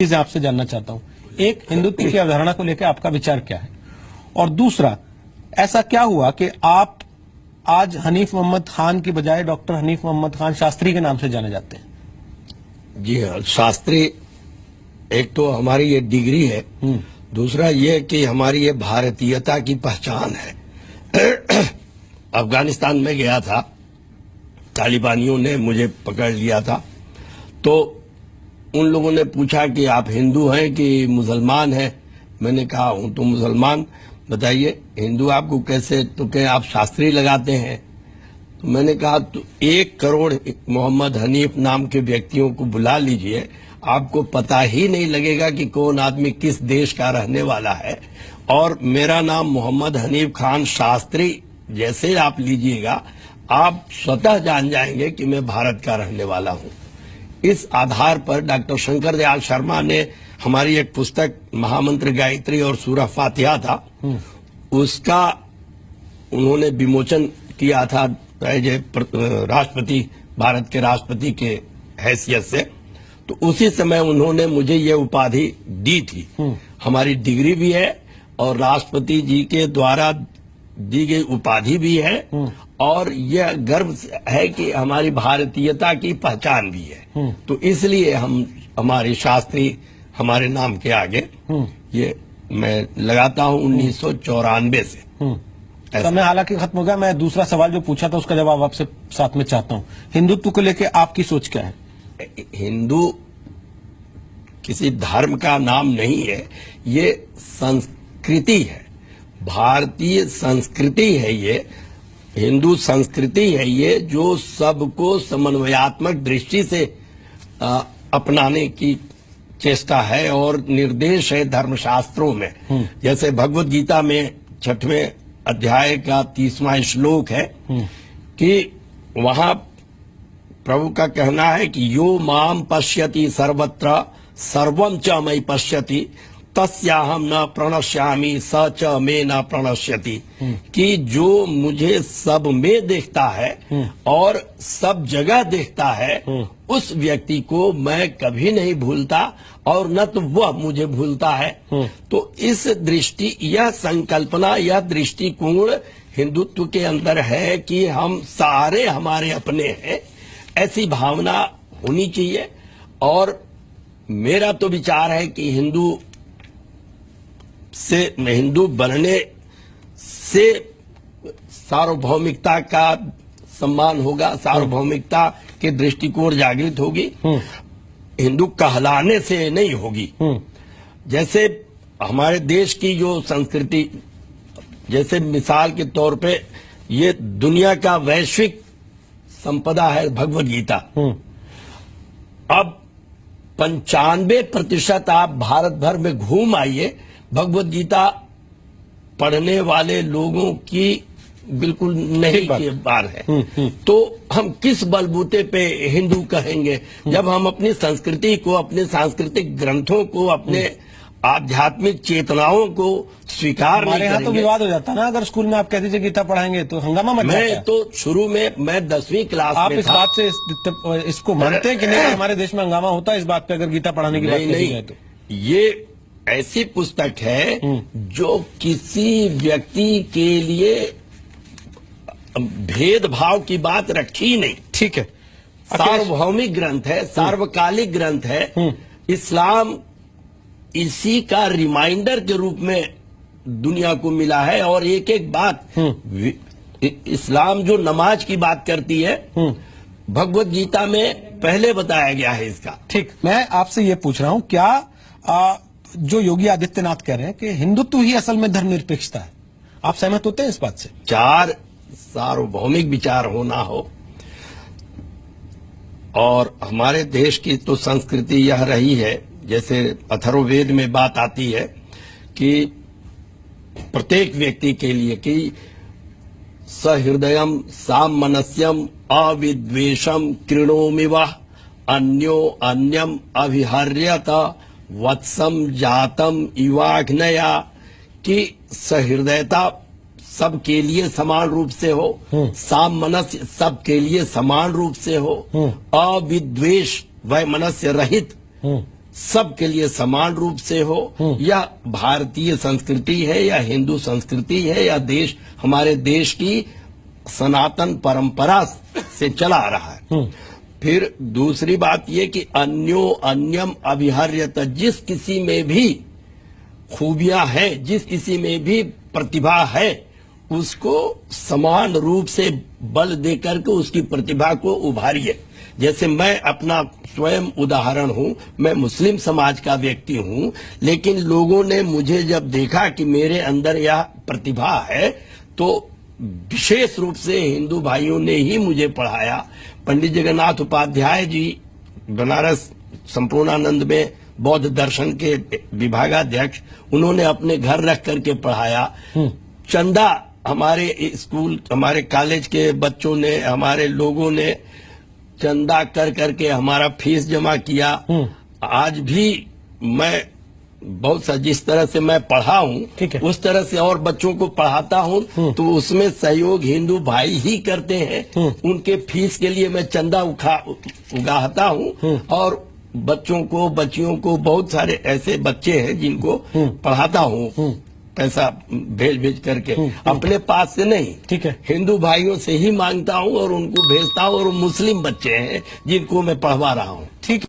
चीजें आपसे जानना चाहता हूं। एक, हिंदुत्व की अवधारणा को लेकर आपका विचार क्या है, और दूसरा, ऐसा क्या हुआ कि आप आज हनीफ मोहम्मद खान की बजाय डॉक्टर हनीफ मोहम्मद खान शास्त्री के नाम से जाने जाते हैं? जी हाँ, शास्त्री एक तो हमारी ये डिग्री है, दूसरा ये कि हमारी ये भारतीयता की पहचान है। अफगानिस्तान में गया था, तालिबानियों ने मुझे पकड़ लिया था, तो उन लोगों ने पूछा कि आप हिंदू हैं कि मुसलमान हैं। मैंने कहा हूं तो मुसलमान। बताइए हिंदू आपको कैसे, तो क्या आप शास्त्री लगाते हैं? तो मैंने कहा तो 1 करोड़ मोहम्मद हनीफ नाम के व्यक्तियों को बुला लीजिए, आपको पता ही नहीं लगेगा कि कौन आदमी किस देश का रहने वाला है। और मेरा नाम मोहम्मद हनीफ खान शास्त्री जैसे आप लीजिएगा, आप स्वतः जान जाएंगे कि मैं भारत का रहने वाला हूं। इस आधार पर डॉक्टर शंकर दयाल शर्मा ने हमारी एक पुस्तक महामंत्र गायत्री और सूरह फातिहा था, उसका उन्होंने विमोचन किया था राष्ट्रपति, भारत के राष्ट्रपति के हैसियत से। तो उसी समय उन्होंने मुझे ये उपाधि दी थी। हमारी डिग्री भी है और राष्ट्रपति जी के द्वारा दी गई उपाधि भी है, और यह गर्व है कि हमारी भारतीयता की पहचान भी है। तो इसलिए हमारे शास्त्री हमारे नाम के आगे ये मैं लगाता हूं 1994 से। समय हालांकि खत्म हो गया। मैं दूसरा सवाल जो पूछा था उसका जवाब आपसे साथ में चाहता हूं। हिंदुत्व को लेकर आपकी सोच क्या है? हिंदू किसी धर्म का नाम नहीं है, ये संस्कृति है, भारतीय संस्कृति है, ये हिंदू संस्कृति है, ये जो सबको समन्वयात्मक दृष्टि से अपनाने की चेष्टा है और निर्देश है धर्मशास्त्रों में। जैसे भगवत गीता में 6वें अध्याय का 30वां श्लोक है कि वहां प्रभु का कहना है कि यो माम पश्यति सर्वत्र सर्वम च मयि पश्यति तस्याहम न प्रणश्यामि स च मे न प्रणश्यति। कि जो मुझे सब में देखता है और सब जगह देखता है, उस व्यक्ति को मैं कभी नहीं भूलता और न तो वह मुझे भूलता है। तो इस दृष्टि, यह संकल्पना, यह दृष्टिकोण हिंदुत्व के अंदर है कि हम सारे हमारे अपने हैं, ऐसी भावना होनी चाहिए। और मेरा तो विचार है कि हिंदू बनने से सार्वभौमिकता का सम्मान होगा, सार्वभौमिकता के दृष्टिकोण जागृत होगी, हिंदू कहलाने से नहीं होगी। जैसे हमारे देश की जो संस्कृति, जैसे मिसाल के तौर पे ये दुनिया का वैश्विक संपदा है भगवत गीता। अब 95% आप भारत भर में घूम आइए, भगवत गीता पढ़ने वाले लोगों की बिल्कुल नहीं की बात है। तो हम किस बलबूते पे हिंदू कहेंगे, जब हम अपनी संस्कृति को, अपने सांस्कृतिक ग्रंथों को, अपने आध्यात्मिक चेतनाओं को स्वीकार नहीं करेंगे। तो विवाद हो जाता ना, अगर स्कूल में आप कह दीजिए गीता पढ़ाएंगे तो हंगामा मच जाता है। मैं तो शुरू में, मैं 10वीं क्लास आप में इस बात से इसको मानते हैं कि नहीं, हमारे देश में हंगामा होता है इस बात पे अगर गीता पढ़ाने की बात कही जाए तो? ये ऐसी पुस्तक है जो किसी व्यक्ति के लिए भेदभाव की बात रखी नहीं। ठीक है, सार्वभौमिक ग्रंथ है, सार्वकालिक ग्रंथ है। इस्लाम इसी का रिमाइंडर के रूप में दुनिया को मिला है। और एक एक बात, इस्लाम जो नमाज की बात करती है, भगवत गीता में पहले बताया गया है इसका। ठीक, मैं आपसे ये पूछ रहा हूं, क्या जो योगी आदित्यनाथ कह रहे हैं कि हिंदुत्व ही असल में धर्मनिरपेक्षता है, आप सहमत होते हैं इस बात से? चार सार्वभौमिक विचार होना हो, और हमारे देश की तो संस्कृति यह रही है, जैसे अथर्ववेद में बात आती है कि प्रत्येक व्यक्ति के लिए कि सहृदयम सामनस्यम अविद्वेषम कृणोमि वः अन्यो अन्यम अभिहर्यत वत्सम जातम इवाग्नया। कि सहृदयता सबके लिए समान रूप से हो, सामनस्य सबके लिए समान रूप से हो, अविद्वेष वह मनस्य रहित सबके लिए समान रूप से हो, या भारतीय संस्कृति है या हिंदू संस्कृति है या देश हमारे देश की सनातन परंपरा से चला आ रहा है। फिर दूसरी बात ये कि अन्यो अन्यम अभिहर्यत, जिस किसी में भी खूबियां हैं, जिस किसी में भी प्रतिभा है, उसको समान रूप से बल देकर के उसकी प्रतिभा को उभारिए। जैसे मैं अपना स्वयं उदाहरण हूं, मैं मुस्लिम समाज का व्यक्ति हूं, लेकिन लोगों ने मुझे जब देखा कि मेरे अंदर यह प्रतिभा है, तो विशेष रूप से हिंदू भाइयों ने ही मुझे पढ़ाया। पंडित जगन्नाथ उपाध्याय जी बनारस संपूर्णानंद में बौद्ध दर्शन के विभागाध्यक्ष, उन्होंने अपने घर रख करके पढ़ाया। चंदा हमारे स्कूल, हमारे कॉलेज के बच्चों ने, हमारे लोगों ने चंदा कर करके हमारा फीस जमा किया। आज भी मैं बहुत सा, जिस तरह से मैं पढ़ा हूँ उस तरह से और बच्चों को पढ़ाता हूँ, तो उसमें सहयोग हिंदू भाई ही करते हैं। उनके फीस के लिए मैं चंदा उगाहता हूँ, और बच्चों को, बच्चियों को, बहुत सारे ऐसे बच्चे हैं जिनको पढ़ाता हूँ पैसा भेज भेज करके, अपने पास से नहीं, ठीक है, हिंदू भाइयों से ही मांगता हूँ और उनको भेजता हूँ, और मुस्लिम बच्चे हैं जिनको मैं पढ़वा रहा हूँ। ठीक।